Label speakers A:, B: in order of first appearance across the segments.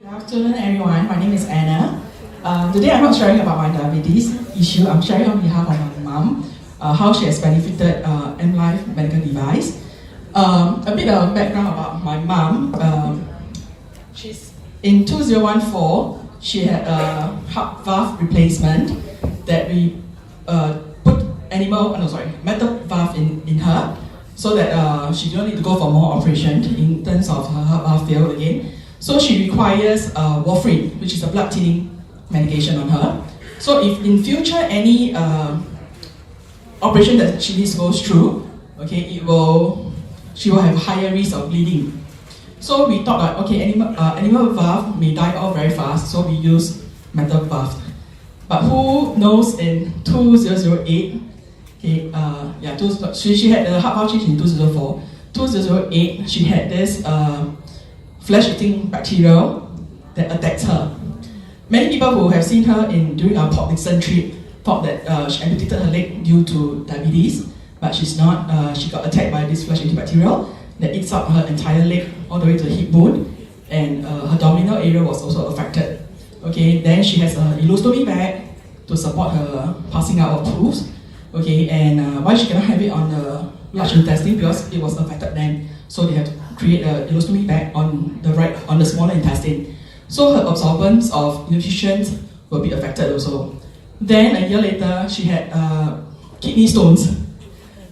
A: Good afternoon, everyone. My name is Anna. Today I'm not sharing about my diabetes issue. I'm sharing on behalf of my mom, how she has benefited M-Life medical device. A bit of background about my mom. She's in 2014. She had a heart valve replacement that we put metal valve in her, so that she don't need to go for more operation in terms of her heart valve failed again. So she requires warfarin, which is a blood thinning medication on her. So if in future any operation that she needs to go through, she will have higher risk of bleeding. So we thought that animal valve may die off very fast, so we use metal valve. But who knows in 2008, she had the heart valve change in 2004. 2008, she had this flesh-eating bacteria that attacked her. Many people who have seen her during our Port Dickson trip thought that she amputated her leg due to diabetes, but she's not. She got attacked by this flesh-eating bacteria that eats up her entire leg all the way to the hip bone, and her abdominal area was also affected. Then she has an ileostomy bag to support her passing out of pools. And why she cannot have it on the large intestine, because it was affected then, so they have to create an ileostomy bag on the smaller intestine. So her absorbance of nutrition will be affected also. Then a year later, she had kidney stones.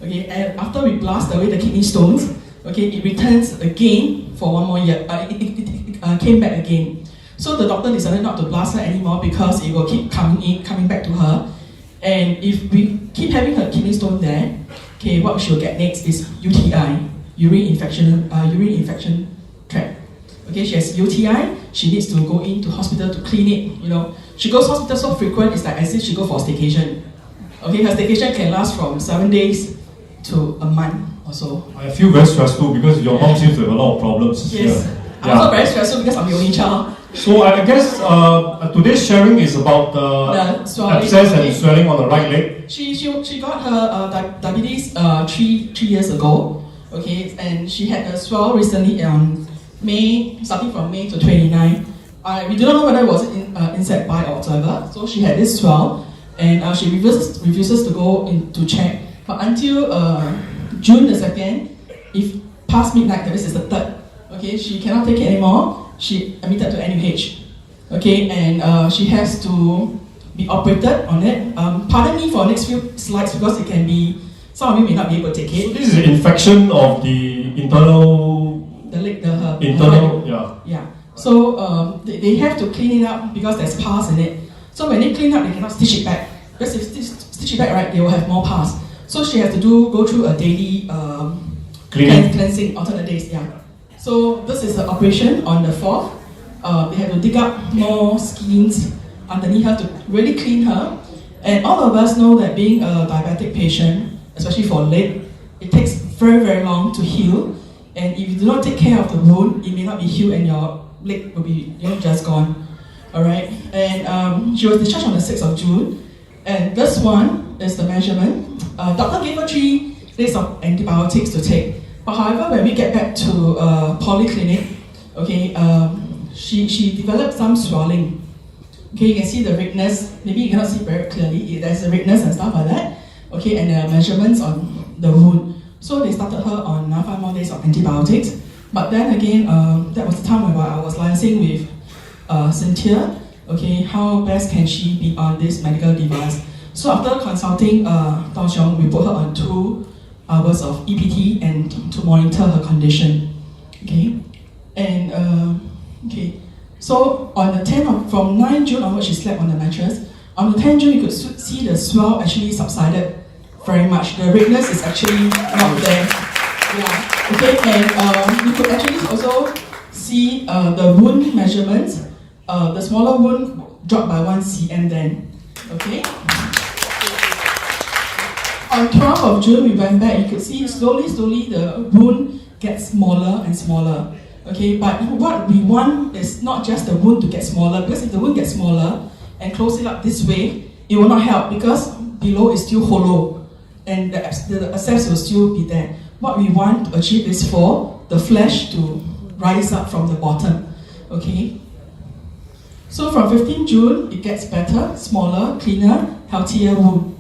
A: And after we blast away the kidney stones, it returns again for 1 more year. It came back again. So the doctor decided not to blast her anymore because it will keep coming back to her. And if we keep having her kidney stone there, what she'll get next is UTI, urine infection tract. She has UTI. She needs to go into hospital to clean it. She goes hospital so frequent, it's like as if she go for staycation. Her staycation can last from 7 days to a month or so.
B: I feel very stressful because your mom seems to have a lot of problems.
A: Yes, I'm also very stressful because I'm the only child.
B: So I guess today's sharing is about the abscess and swelling on the right leg.
A: She got her diabetes 3 years ago. And she had a swell recently on starting from May to 29. We do not know whether it was insect bite or whatever. So she had this swell, and she refuses to go in to check. But until June the 2nd, if past midnight, this is the 3rd. She cannot take it anymore. She admitted to NUH. And she has to be operated on it. Pardon me for next few slides because it can be, some of you may not be able to take it.
B: So this is an infection of the internal.
A: Yeah. So they have to clean it up because there's pus in it. So when they clean up, they cannot stitch it back. Because if they stitch it back, right, they will have more pus. So she has to go through a daily cleansing, alternate days. Yeah. So this is the operation on the 4th. They have to dig up more skins underneath her to really clean her. And all of us know that being a diabetic patient, especially for leg, it takes very, very long to heal. And if you do not take care of the wound, it may not be healed and your leg will be just gone. Alright? And she was discharged on the 6th of June. And this one is the measurement. Doctor gave her 3 days of antibiotics to take. But however, when we get back to polyclinic, she developed some swelling. You can see the redness. Maybe you cannot see very clearly. There's a redness and stuff like that. And the measurements on the wound. So they started her on 5 more days of antibiotics. But then again, that was the time when I was liaising with Cynthia. How best can she be on this medical device? So after consulting Tao Xiong, we put her on 2 hours of EPT and to monitor her condition. So on the 10th from 9 June onwards, she slept on the mattress. On the 10th June, you could see the swell actually subsided very much. The redness is actually not there. And you could actually also see the wound measurements. The smaller wound dropped by 1 cm then. On 12th of June, we went back. You could see slowly the wound gets smaller and smaller. But what we want is not just the wound to get smaller, because if the wound gets smaller and close it up this way, it will not help because below is still hollow and the abscess will still be there. What we want to achieve is for the flesh to rise up from the bottom. So from 15 June, it gets better, smaller, cleaner, healthier wound.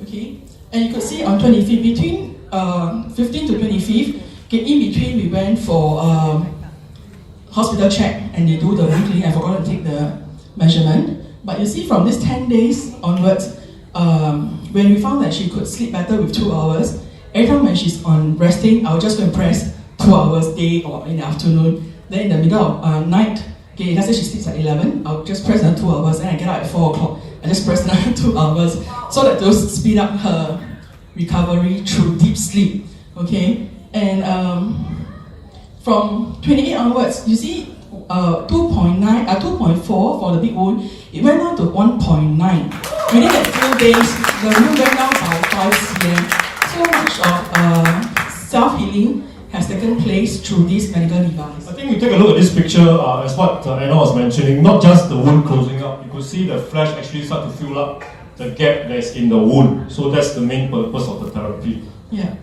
A: Okay, and you could see on 25th, between 15th to 25th, okay, in between we went for hospital check and they do the wound cleaning. I forgot to take the measurement. But you see from this 10 days onwards, when we found that she could sleep better with 2 hours, every time when she's on resting, I'll just go and press 2 hours day or in the afternoon. Then in the middle of night, okay, let's say she sleeps at 11, I'll just press another 2 hours, and I get up at 4 o'clock. I just press another 2 hours, so that those speed up her recovery through deep sleep. Okay, and from 28 onwards, you see 2.4 for the big wound. It went down to 1.9. Within that few days, the wound went down by 5 cm. So much of self-healing has taken place through this medical device.
B: I think we take a look at this picture as what Anna was mentioning, not just the wound closing up. You could see the flesh actually start to fill up the gap that's in the wound. So that's the main purpose of the therapy.
A: Yeah.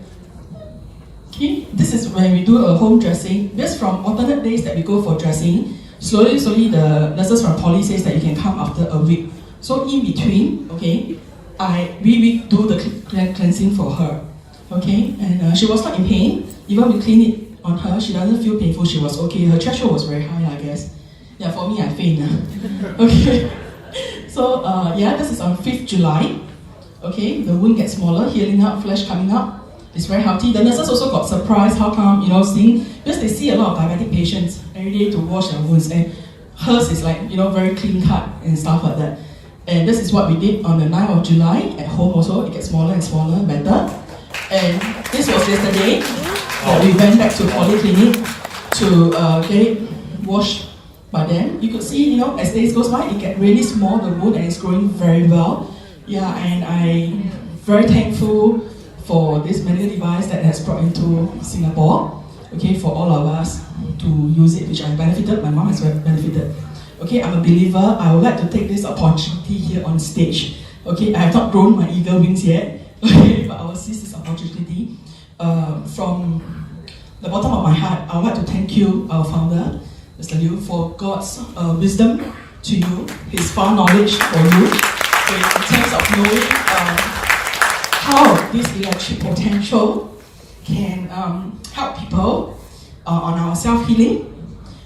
A: Okay, this is when we do a home dressing. Just from alternate days that we go for dressing, slowly the nurses from Poly says that you can come after a week. So in between, okay, we do the cleansing for her. Okay, and she was not in pain. Even we clean it on her, she doesn't feel painful. She was okay. Her threshold was very high, I guess. Yeah, for me, I faint. Okay. So yeah, this is on 5th July. Okay, the wound gets smaller, healing up, flesh coming up. It's very healthy. The nurses also got surprised. How come, seeing, because they see a lot of diabetic patients every day to wash their wounds, and hers is like, very clean cut and stuff like that. And this is what we did on the 9th of July at home also. It gets smaller and smaller, better. And this was yesterday that we went back to polyclinic to get it washed by them. You could see, as days goes by, it gets really small, the wound, and it's growing very well. Yeah, and I'm very thankful for this medical device that has brought into Singapore, okay, for all of us to use it, which I benefited, my mom has benefited. Okay, I'm a believer. I would like to take this opportunity here on stage. Okay, I have not grown my eagle wings yet, okay, but I will seize this opportunity. From the bottom of my heart, I would like to thank you, our founder, Mr. Liu, for God's wisdom to you, His far knowledge for you, in terms of knowing how this electric potential can help people on our self-healing.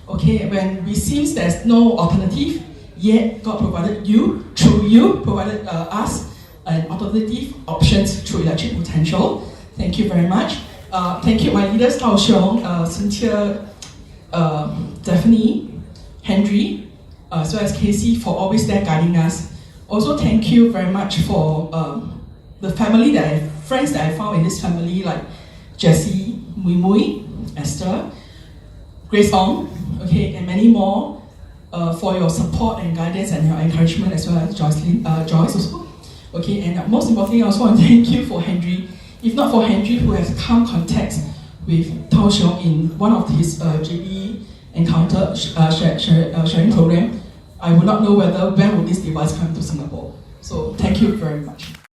A: Okay, when it seems there's no alternative, yet God provided you, through you, provided us an alternative options through electric potential. Thank you very much. Thank you, my leaders, Tao Xiong, Cynthia, Stephanie, Henry, as well as Casey, for always there guiding us. Also, thank you very much for the family friends that I found in this family, like Jessie, Mui Mui, Esther, Grace Ong, okay, and many more, for your support and guidance and your encouragement, as well as Joyce also. Okay, and most importantly, I also want to thank you for Henry. If not for Henry, who has come contact with Tao Xiong in one of his JB encounter sharing program, I would not know when would this device come to Singapore. So thank you very much.